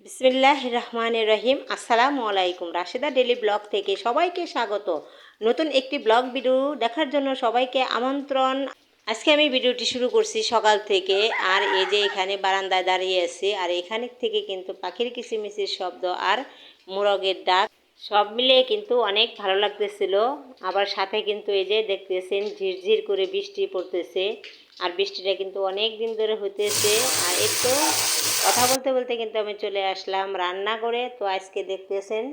বিসমিল্লাহির রহমানির রহিম। আসসালামু আলাইকুম। রাশেদা ডেলি ব্লগ থেকে সবাইকে স্বাগত। নতুন একটি ব্লগ ভিডিও দেখার জন্য সবাইকে আমন্ত্রণ। আজকে আমি ভিডিওটি শুরু করছি সকাল থেকে। আর এই যে এখানে বারান্দায় দাঁড়িয়ে আছি, আর এখানে থেকে কিন্তু পাখির কিচিমিচির শব্দ আর মোরগের ডাক সব মিলিয়ে কিন্তু অনেক ভালো লাগতেছিল। আবার সাথে কিন্তু এই যে দেখতেছেন ঝিরঝির করে বৃষ্টি পড়তেছে, আর বৃষ্টিটা কিন্তু অনেক দিন ধরে হইতেছে। আর এই তো কথা বলতে বলতে কিন্তু আমি চলে আসলাম রান্না করে। তো আজকে দেখতেছেন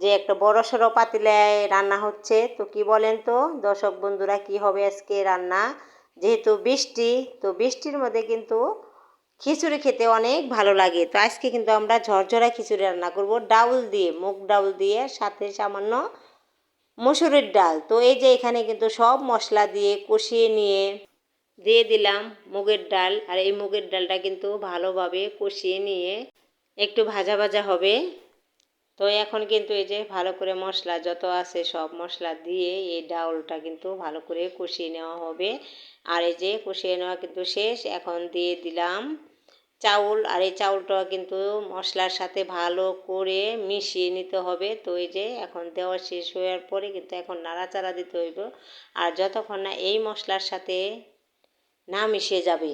যে একটা বড় সড়ো পাতিলায় রান্না হচ্ছে। তো কি বলেন তো দর্শক বন্ধুরা, কি হবে আজকে রান্না? যেহেতু বৃষ্টি, তো বৃষ্টির মধ্যে কিন্তু খিচুড়ি খেতে অনেক ভালো লাগে। তো আজকে কিন্তু আমরা ঝরঝরা খিচুড়ি রান্না করব ডাউল দিয়ে, মুগ ডাউল দিয়ে, সাথে সামান্য মসুরের ডাল। তো এই যে এখানে কিন্তু সব মশলা দিয়ে কষিয়ে নিয়ে দিয়ে দিলাম মুগের ডাল। আর এই মুগের ডালটা কিন্তু ভালোভাবে কষিয়ে নিয়ে একটু ভাজা ভাজা হবে। তো এখন কিন্তু এই যে ভালো করে মশলা যত আছে সব মশলা দিয়ে এই ডাউলটা কিন্তু ভালো করে কষিয়ে নেওয়া হবে। আর এই যে কষিয়ে নেওয়া কিন্তু শেষ। এখন দিয়ে দিলাম চাউল, আর এই চাউলটা কিন্তু মশলার সাথে ভালো করে মিশিয়ে নিতে হবে। তো এই যে এখন দেওয়া শেষ হওয়ার পরে কিন্তু এখন নাড়াচাড়া দিতে হইব, আর যতক্ষণ না এই মশলার সাথে না মিশে যাবে।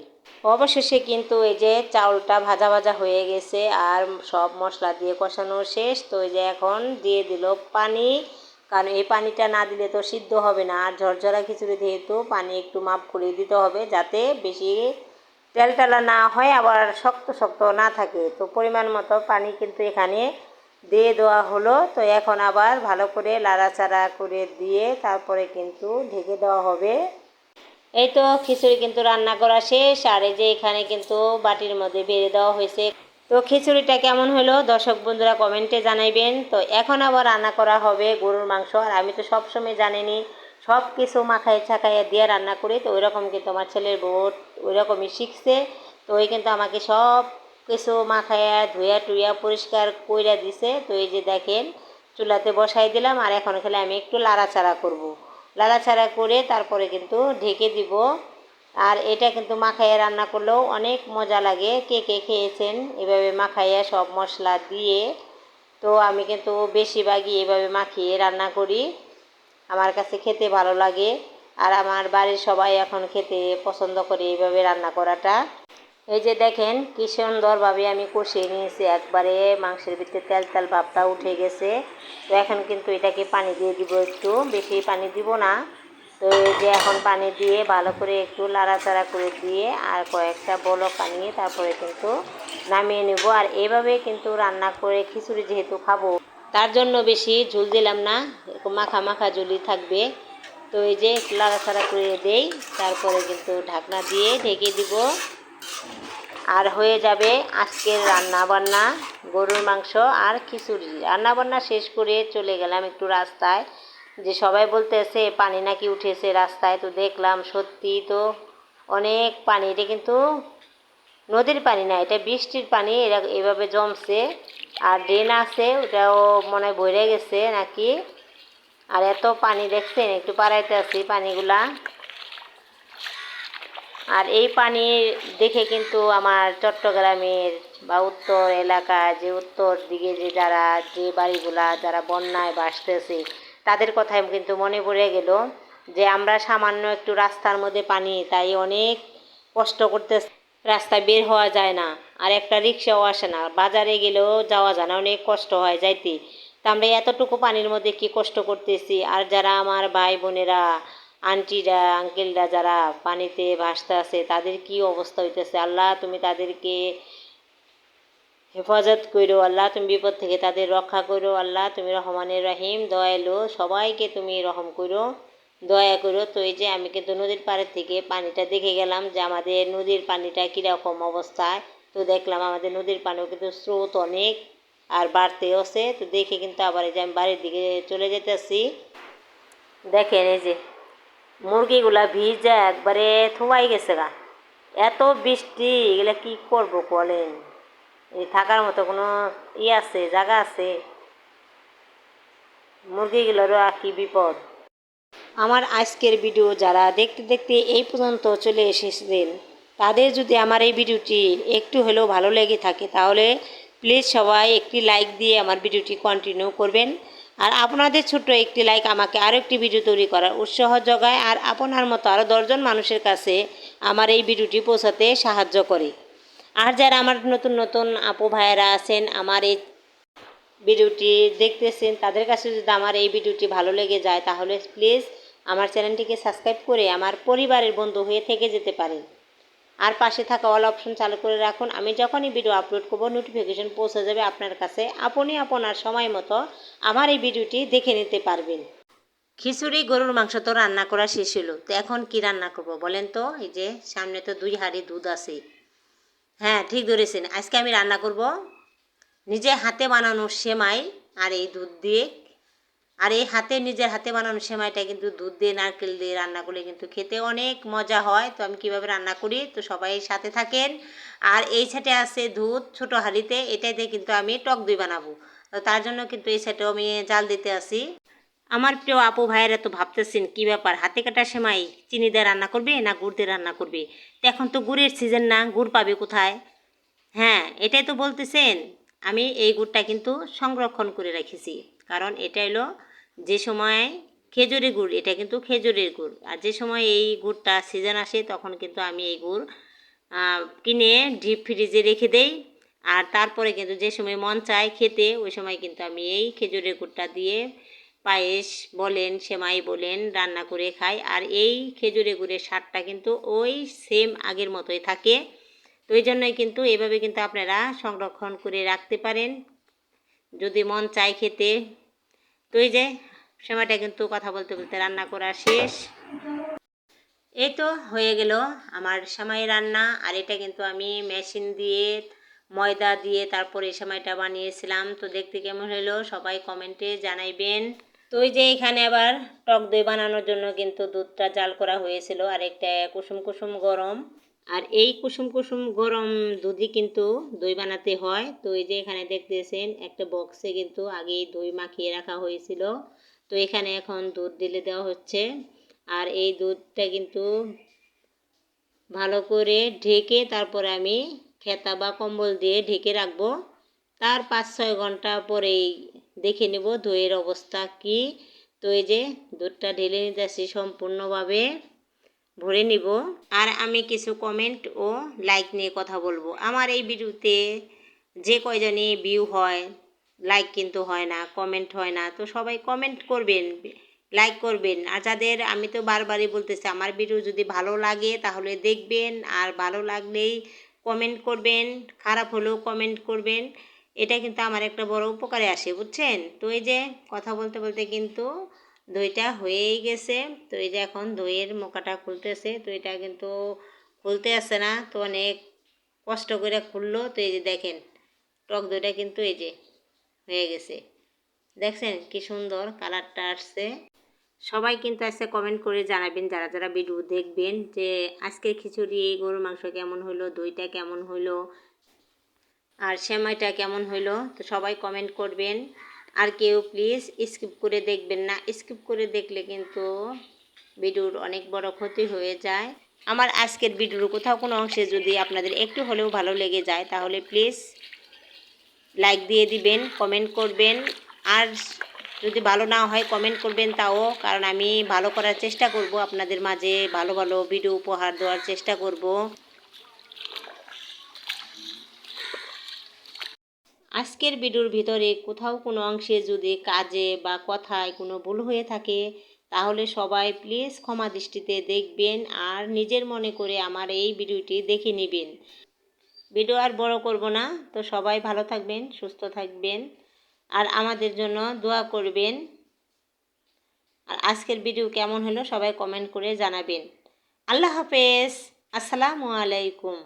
অবশেষে কিন্তু এই যে চাউলটা ভাজা ভাজা হয়ে গেছে, আর সব মশলা দিয়ে কষানো শেষ। তো এই যে এখন দিয়ে দিল পানি, কারণ এই পানিটা না দিলে তো সিদ্ধ হবে না। আর ঝরঝরা খিচুড়ি যেহেতু পানি একটু মাপ করে দিতে হবে, যাতে বেশি তেলটালা না হয় আবার শক্ত শক্ত না থাকে। তো পরিমাণ মতো পানি কিন্তু এখানে দিয়ে দেওয়া হলো। তো এখন আবার ভালো করে লাড়াচাড়া করে দিয়ে তারপরে কিন্তু ঢেকে দেওয়া হবে। এই তো খিচুড়ি কিন্তু রান্না করা শেষ। আর এই যে এখানে কিন্তু বাটির মধ্যে বেড়ে দেওয়া হয়েছে। তো খিচুড়িটা কেমন হলো দর্শক বন্ধুরা কমেন্টে জানাইবেন। তো এখন আবার রান্না করা হবে গরুর মাংস। আর আমি তো সবসময় জানিনি সব কিছু মাখায় ছাকাইয়া দিয়ে রান্না করি। তো ওই রকম কিন্তু আমার ছেলের বউ ওই রকমই শিখছে। তো ওই কিন্তু আমাকে সব কিছু মাখাইয়া ধুইয়া টুইয়া পরিষ্কার কইরা দিছে। তো এই যে দেখেন চুলাতে বসাই দিলাম, আর এখন খেলে আমি একটু লাড়াচাড়া করব। লাড়াচাড়া করে তারপরে কিন্তু ঢেকে দিব। আর এটা কিন্তু মাখাইয়া রান্না করলেও অনেক মজা লাগে। কে কে খেয়েছেন এভাবে মাখাইয়া সব মশলা দিয়ে? তো আমি কিন্তু বেশিরভাগই এভাবে মাখিয়ে রান্না করি, আমার কাছে খেতে ভালো লাগে। আর আমার বাড়ির সবাই এখন খেতে পছন্দ করে এইভাবে রান্না করাটা। এই যে দেখেন কি সুন্দরভাবে আমি কষিয়ে নিয়েছি, একবারে মাংসের ভিতরে তেল তেল ভাবটা উঠে গেছে। তো এখন কিন্তু এটাকে পানি দিয়ে দিব, একটু বেশি পানি দিব না। তো এই যে এখন পানি দিয়ে ভালো করে একটু লাড়াচাড়া করে দিয়ে আর কয়েকটা বলক আনিয়ে তারপরে কিন্তু নামিয়ে নেব। আর এইভাবে কিন্তু রান্না করে খিচুড়ি যেহেতু খাবো, তার জন্য বেশি ঝোল দিলাম না, এরকম মাখা মাখা ঝুলি থাকবে। তো এই যে লাড়াচাড়া করে দেই, তারপরে কিন্তু ঢাকনা দিয়ে ঢেকে দিব। আর হয়ে যাবে আজকের রান্না বান্না গরুর মাংস আর খিচুড়ি। রান্না বান্না শেষ করে চলে গেলাম একটু রাস্তায়, যে সবাই বলতেছে পানি নাকি উঠেছে রাস্তায়। তো দেখলাম সত্যি তো অনেক পানি। এটা কিন্তু নদীর পানি না, এটা বৃষ্টির পানি, এরা এভাবে জমছে। আর ড্রেন আছে, ওটাও মনে হয় ভরে গেছে নাকি। আর এত পানি দেখছেন, একটু পাড়াইতে আছি পানিগুলা। আর এই পানি দেখে কিন্তু আমার চট্টগ্রামের বা উত্তর এলাকায়, যে উত্তর দিকে যে যারা যে বাড়িগুলা যারা বন্যায় ভাসতেছে, তাদের কথাই কিন্তু মনে পড়ে গেল যে আমরা সামান্য একটু রাস্তার মধ্যে পানি, তাই অনেক কষ্ট করতেছে, রাস্তায় বের হওয়া যায় না। আর একটা রিক্সাও আসে না, বাজারে গেলেও যাওয়া যায় না, অনেক কষ্ট হয় যাইতে। তা আমরা এতটুকু পানির মধ্যে কি কষ্ট করতেছি। আর যারা আমার ভাই বোনেরা, আন্টিরা, আঙ্কেলরা যারা পানিতে ভাসতে আছে, তাদের কি অবস্থা হইতেছে, আল্লাহ তুমি তাদেরকে হেফাজত করো, আল্লাহ তুমি বিপদ থেকে তাদের রক্ষা করো, আল্লাহ তুমি রহমানের রহিম দয়ালু, সবাইকে তুমি রহম করো, দয়া করো। তো এই যে আমি কিন্তু নদীর পাড়ের থেকে পানিটা দেখে গেলাম যে আমাদের নদীর পানিটা কীরকম অবস্থায়। তো দেখলাম আমাদের নদীর পানিও কিন্তু স্রোত অনেক আর বাড়তেও আছে। তো দেখে কিন্তু আবার এই যে আমি বাড়ির দিকে চলে যেতেছি। দেখেন এই যে মুরগিগুলা ভিজা একবারে থুয়াই গেছে গা, এত বৃষ্টি, এগুলা কি করব বলেন? এই থাকার মতো কোনো আছে, জায়গা আছে? মুরগিগুলোরও আর কি বিপদ। আমার আজকের ভিডিও যারা দেখতে দেখতে এই পর্যন্ত চলে এসেছিলেন, তাদের যদি আমার এই ভিডিওটি একটু হলেও ভালো লেগে থাকে, তাহলে প্লিজ সবাই একটি লাইক দিয়ে আমার ভিডিওটি কন্টিনিউ করবেন। আর আপনাদের ছোট্ট একটি লাইক আমাকে আরও একটি ভিডিও তৈরি করার উৎসাহ যোগায়, আর আপনার মতো আরও 10জন মানুষের কাছে আমার এই ভিডিওটি পৌঁছাতে সাহায্য করে। আর যারা আমার নতুন নতুন আপু ভাইয়েরা আছেন, আমার এই ভিডিওটি দেখতেছেন, তাদের কাছে যদি আমার এই ভিডিওটি ভালো লেগে যায় তাহলে প্লিজ আমার চ্যানেলটিকে সাবস্ক্রাইব করে আমার পরিবারের বন্ধু হয়ে থেকে যেতে পারেন। আর পাশে থাকা অল অপশন চালু করে রাখুন। আমি যখনই ভিডিও আপলোড করব নোটিফিকেশন পৌঁছে যাবে আপনার কাছে। আপনি আপনার সময় মতো আমার এই ভিডিওটি দেখে নিতে পারবেন। খিচুড়ি গরুর মাংস তো রান্না করা শেষ হলো, তো এখন কি রান্না করব বলেন তো? এই যে সামনে তো 2 হাঁড়ি দুধ আছে। হ্যাঁ, ঠিক ধরেছেন, আজকে আমি রান্না করব নিজে হাতে বানানো সেমাই আর এই দুধ দিয়ে। আর এই নিজের হাতে বানানো সেমাইটা কিন্তু দুধ দিয়ে নারকেল দিয়ে রান্না করলে কিন্তু খেতে অনেক মজা হয়। তো আমি কিভাবে রান্না করি তো সবাই সাথে থাকেন। আর এই সাথে আছে দুধ ছোট হাঁড়িতে, এটাতে কিন্তু আমি টক দই বানাবো। তো তার জন্য কিন্তু এই সাথেও আমি জাল দিতে আসি। আমার প্রিয় আপু ভাইয়েরা তো ভাবতেছেন কী ব্যাপার, হাতে কাটা সেমাই চিনি দিয়ে রান্না করবে না গুড় দিয়ে রান্না করবে? তো এখন তো গুড়ের সিজন না, গুড় পাবে কোথায়? হ্যাঁ, এটাই তো বলতেছেন। আমি এই গুড়টা কিন্তু সংরক্ষণ করে রেখেছি, কারণ এটা হলো যে সময় খেজুরের গুড়, এটা কিন্তু খেজুরের গুড়। আর যে সময় এই গুড়টা সিজন আসে তখন কিন্তু আমি এই গুড় কিনে ডিপ ফ্রিজে রেখে দেই। আর তারপরে কিন্তু যে সময় মন চায় খেতে ওই সময় কিন্তু আমি এই খেজুরের গুড়টা দিয়ে পায়েস বলেন সেমাই বলেন রান্না করে খাই। আর এই খেজুরের গুড়ের স্বাদটা কিন্তু ওই সেম আগের মতোই থাকে। তো এই জন্যই কিন্তু এভাবে কিন্তু আপনারা সংরক্ষণ করে রাখতে পারেন যদি মন চায় খেতে। তো এই যে সেমাইটা কিন্তু কথা বলতে বলতে রান্না করা শেষ। এই তো হয়ে গেল আমার সেমাই রান্না। আর এটা কিন্তু আমি মেশিন দিয়ে ময়দা দিয়ে তারপরে সেমাইটা বানিয়েছিলাম। তো দেখতে কেমন হলো সবাই কমেন্টে জানাইবেন। তো ওই যে এখানে আবার টক দই বানানোর জন্য কিন্তু দুধটা জাল করা হয়েছিল, আর একটা কুসুম কুসুম গরম। আর এই কুসুম কুসুম গরম দুধই কিন্তু দই বানাতে হয়। তো এই যে এখানে দেখতেছেন একটা বক্সে কিন্তু আগেই দই মাখিয়ে রাখা হয়েছিল। তো এখানে এখন দুধ ঢেলে দেওয়া হচ্ছে। আর এই দুধটা কিন্তু ভালো করে ঢেকে তারপরে আমি খেতা বা কম্বল দিয়ে ঢেকে রাখবো। তার 5-6 ঘন্টা পরেই দেখে নেব দইয়ের অবস্থা কি। তো এই যে দুধটা ঢেলে নিতেছি সম্পূর্ণভাবে ভরে নিব। আর আমি কিছু কমেন্ট ও লাইক নিয়ে কথা বলবো। আমার এই ভিডিওতে যে কয়জনই ভিউ হয়, লাইক কিন্তু হয় না, কমেন্ট হয় না। তো সবাই কমেন্ট করবেন, লাইক করবেন। আর যাদের, আমি তো বারবারই বলতেছি, আমার ভিডিও যদি ভালো লাগে তাহলে দেখবেন, আর ভালো লাগলেই কমেন্ট করবেন, খারাপ হলেও কমেন্ট করবেন। এটা কিন্তু আমার একটা বড় উপকারে আসে, বুঝছেন? তো এই যে কথা বলতে বলতে কিন্তু দইটা হয়েই গেছে। তো এই যে এখন দইয়ের মোকাটা খুলতেছে। তো এটা কিন্তু খুলতে আসে না, তো অনেক কষ্ট করে খুললো। তো এই যে দেখেন টক দইটা কিন্তু এই যে হয়ে গেছে, দেখছেন কি সুন্দর কালারটা আসছে। সবাই কিন্তু আজকে কমেন্ট করে জানাবেন যারা যারা ভিডিও দেখবেন যে আজকের খিচুড়ি গরুর মাংস কেমন হলো, দইটা কেমন হলো, আর সেমাইটা কেমন হইলো। তো সবাই কমেন্ট করবেন। আর কেউ প্লিজ স্কিপ করে দেখবেন না, স্কিপ করে দেখলে কিন্তু ভিডিওর অনেক বড় ক্ষতি হয়ে যায়। আমার আজকের ভিডিওর কোথাও কোনো অংশে যদি আপনাদের একটু হলেও ভালো লেগে যায় তাহলে প্লিজ লাইক দিয়ে দিবেন, কমেন্ট করবেন। আর যদি ভালো না হয় কমেন্ট করবেন তাও, কারণ আমি ভালো করার চেষ্টা করব, আপনাদের মাঝে ভালো ভালো ভিডিও উপহার দেওয়ার চেষ্টা করব। আজকের ভিডিওর ভিতরে কোথাও কোনো অংশে যদি কাজে বা কথায় কোনো ভুল হয়ে থাকে তাহলে সবাই প্লিজ ক্ষমা দৃষ্টিতে দেখবেন, আর নিজের মনে করে আমার এই ভিডিওটি দেখে নেবেন। ভিডিও আর বড় করব না। তো সবাই ভালো থাকবেন, সুস্থ থাকবেন, আর আমাদের জন্য দোয়া করবেন। আর আজকের ভিডিও কেমন হলো সবাই কমেন্ট করে জানাবেন। আল্লাহ হাফেজ, আসসালামু আলাইকুম।